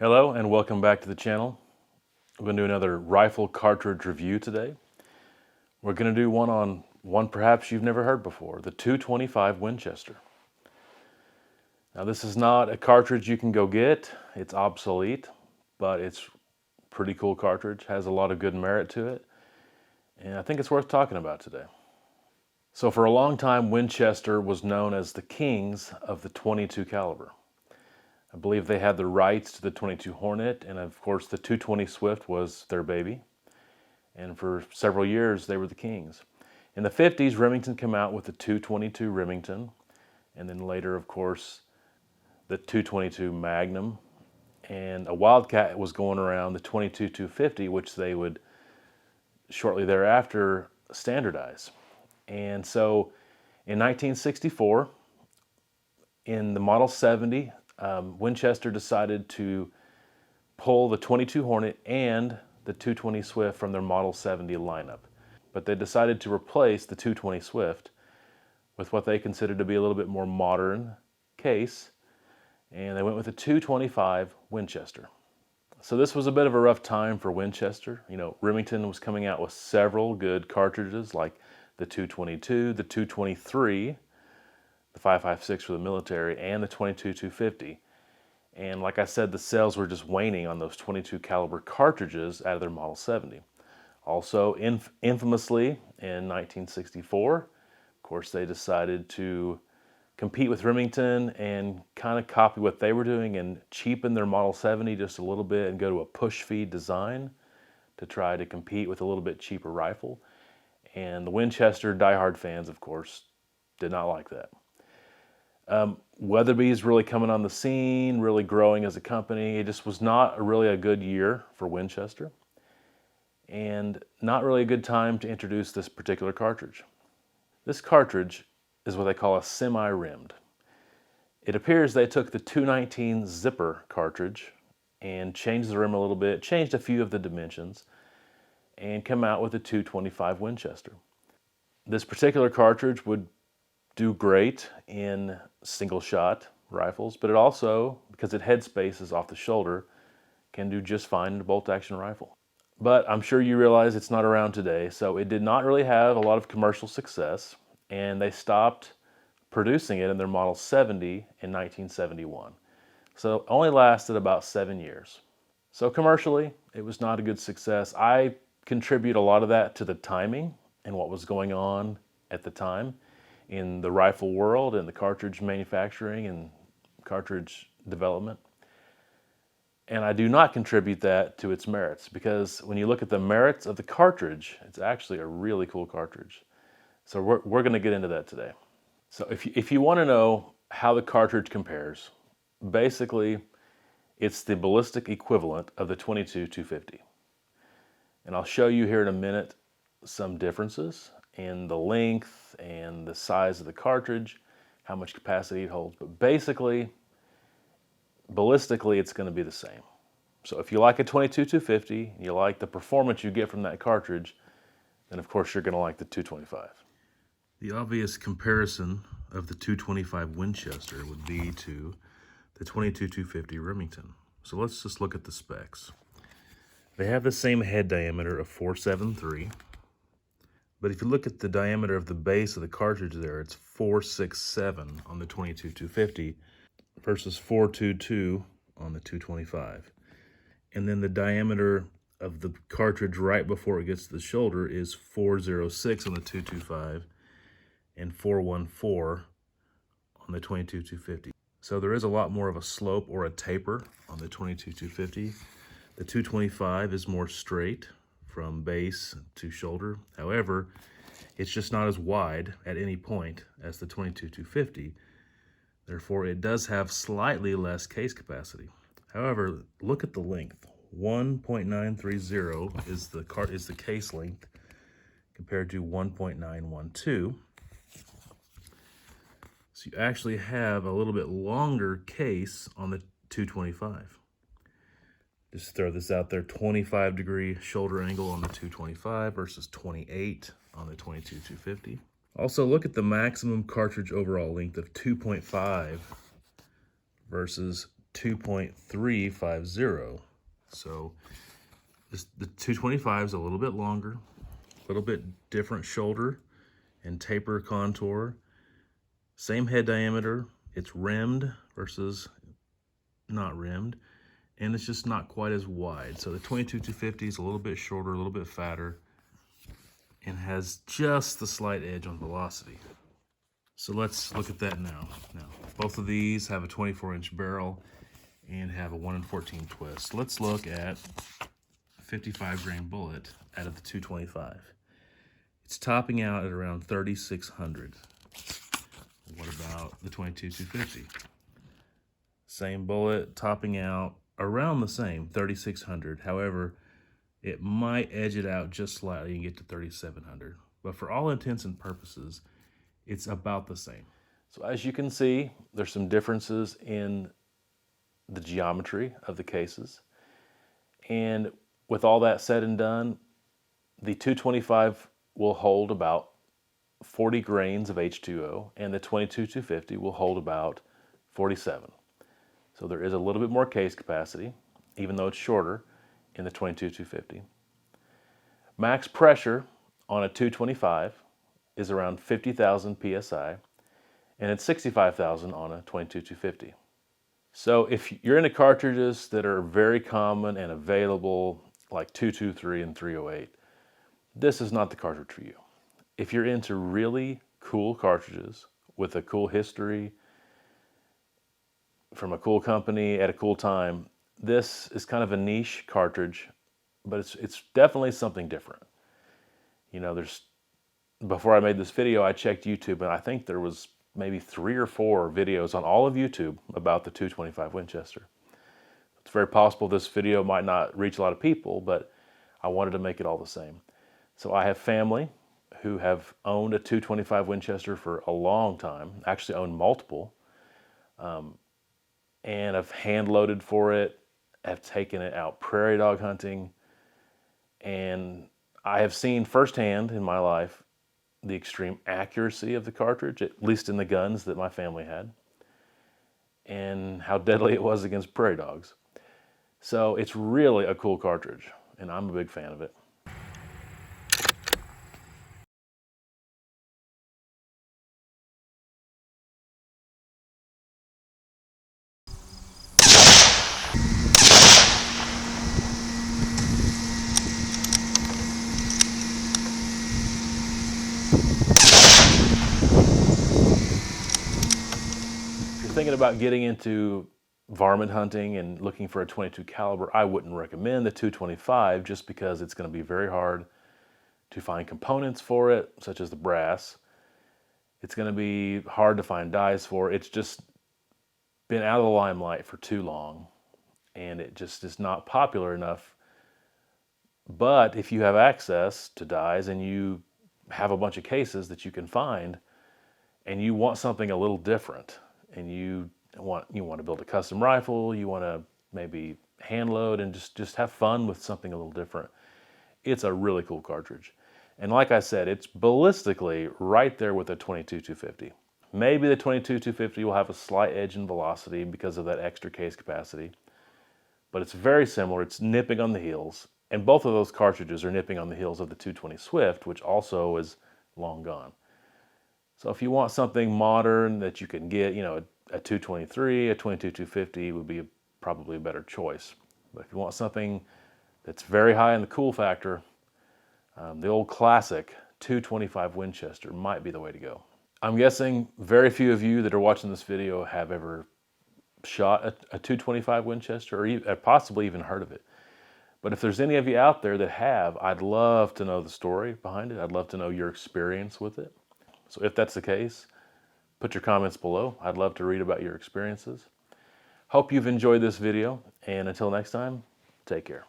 Hello and welcome back to the channel. We're going to do another rifle cartridge review today. We're going to do one on one perhaps you've never heard before, the 225 Winchester. Now this is not a cartridge you can go get, it's obsolete, but it's a pretty cool cartridge, has a lot of good merit to it, and I think it's worth talking about today. So for a long time, Winchester was known as the kings of the .22 caliber. I believe they had the rights to the .22 Hornet, and of course the 220 Swift was their baby. And for several years, they were the kings. In the 50s, Remington came out with the 222 Remington, and then later, of course, the 222 Magnum. And a Wildcat was going around, the 22 250, which they would shortly thereafter standardize. And so in 1964, in the Model 70, Winchester decided to pull the .22 Hornet and the 220 Swift from their Model 70 lineup. But they decided to replace the 220 Swift with what they considered to be a little bit more modern case, and they went with the 225 Winchester. So this was a bit of a rough time for Winchester. You know, Remington was coming out with several good cartridges like the 222, the 223, the 5.56 for the military, and the 22 250. And like I said, the sales were just waning on those .22 caliber cartridges out of their Model 70. Also, infamously, in 1964, of course, they decided to compete with Remington and kind of copy what they were doing and cheapen their Model 70 just a little bit and go to a push-feed design to try to compete with a little bit cheaper rifle. And the Winchester diehard fans, of course, did not like that. Weatherby's really coming on the scene, really growing as a company. It just was not really a good year for Winchester, and not really a good time to introduce this particular cartridge. This cartridge is what they call a semi-rimmed. It appears they took the 219 zipper cartridge and changed the rim a little bit, changed a few of the dimensions, and come out with a 225 Winchester. This particular cartridge would do great in single shot rifles, but it also, because it head spaces off the shoulder, can do just fine in a bolt action rifle. But I'm sure you realize it's not around today, so it did not really have a lot of commercial success, and they stopped producing it in their Model 70 in 1971. So it only lasted about 7 years. So commercially, it was not a good success. I contribute a lot of that to the timing and what was going on at the time in the rifle world and the cartridge manufacturing and cartridge development. And I do not contribute that to its merits, because when you look at the merits of the cartridge, it's actually a really cool cartridge. So we're going to get into that today. So if you want to know how the cartridge compares, basically it's the ballistic equivalent of the .22 250. And I'll show you here in a minute some differences in the length and the size of the cartridge, how much capacity it holds. But basically, ballistically, it's going to be the same. So if you like a .22 250, you like the performance you get from that cartridge, then of course you're going to like the 225. The obvious comparison of the 225 Winchester would be to the .22 250 Remington. So let's just look at the specs. They have the same head diameter of 473. But if you look at the diameter of the base of the cartridge there, it's 467 on the .22 250 versus 422 on the 225. And then the diameter of the cartridge right before it gets to the shoulder is 406 on the 225 and 414 on the .22 250. So there is a lot more of a slope or a taper on the .22 250. The 225 is more straight from base to shoulder. However, it's just not as wide at any point as the .22 250. Therefore, it does have slightly less case capacity. However, look at the length. 1.930 is the case length compared to 1.912. So you actually have a little bit longer case on the 225. Just throw this out there, 25-degree shoulder angle on the 225 versus 28 on the .22 250. Also, look at the maximum cartridge overall length of 2.5 versus 2.350. So the 225 is a little bit longer, a little bit different shoulder and taper contour. Same head diameter. It's rimmed versus not rimmed. And it's just not quite as wide. So the 22-250 is a little bit shorter, a little bit fatter, and has just the slight edge on velocity. So let's look at that now. Both of these have a 24-inch barrel and have a 1 in 14 twist. Let's look at a 55 grain bullet out of the 225. It's topping out at around 3,600. What about the 22-250? Same bullet, topping out around the same, 3,600. However, it might edge it out just slightly and get to 3,700. But for all intents and purposes, it's about the same. So as you can see, there's some differences in the geometry of the cases. And with all that said and done, the 225 will hold about 40 grains of H2O, and the 22-250 will hold about 47. So there is a little bit more case capacity, even though it's shorter in the 22-250. Max pressure on a 225 is around 50,000 psi, and it's 65,000 on a 22-250. So if you're into cartridges that are very common and available, like 223 and 308, this is not the cartridge for you. If you're into really cool cartridges with a cool history, from a cool company at a cool time, this is kind of a niche cartridge, but it's definitely something different. You know, before I made this video, I checked YouTube, and I think there was maybe 3 or 4 videos on all of YouTube about the 225 Winchester. It's very possible this video might not reach a lot of people, but I wanted to make it all the same. So I have family who have owned a 225 Winchester for a long time, actually owned multiple, and I've hand-loaded for it. I've taken it out prairie dog hunting, and I have seen firsthand in my life the extreme accuracy of the cartridge, at least in the guns that my family had, and how deadly it was against prairie dogs. So it's really a cool cartridge, and I'm a big fan of it. If you're thinking about getting into varmint hunting and looking for a 22 caliber, I wouldn't recommend the 225 just because it's going to be very hard to find components for it, such as the brass. It's going to be hard to find dies for. It's just been out of the limelight for too long, and it just is not popular enough. But if you have access to dies and you have a bunch of cases that you can find, and you want something a little different, and you want to build a custom rifle, you want to maybe hand load and just have fun with something a little different, it's a really cool cartridge. And like I said, it's ballistically right there with the 22-250. Maybe the 22-250 will have a slight edge in velocity because of that extra case capacity, but it's very similar. It's nipping on the heels, and both of those cartridges are nipping on the heels of the 220 Swift, which also is long gone. So if you want something modern that you can get, you know, a 223, a 22-250 would be probably a better choice. But if you want something that's very high in the cool factor, the old classic 225 Winchester might be the way to go. I'm guessing very few of you that are watching this video have ever shot a 225 Winchester or possibly even heard of it. But if there's any of you out there that have, I'd love to know the story behind it. I'd love to know your experience with it. So if that's the case, put your comments below. I'd love to read about your experiences. Hope you've enjoyed this video, and until next time, take care.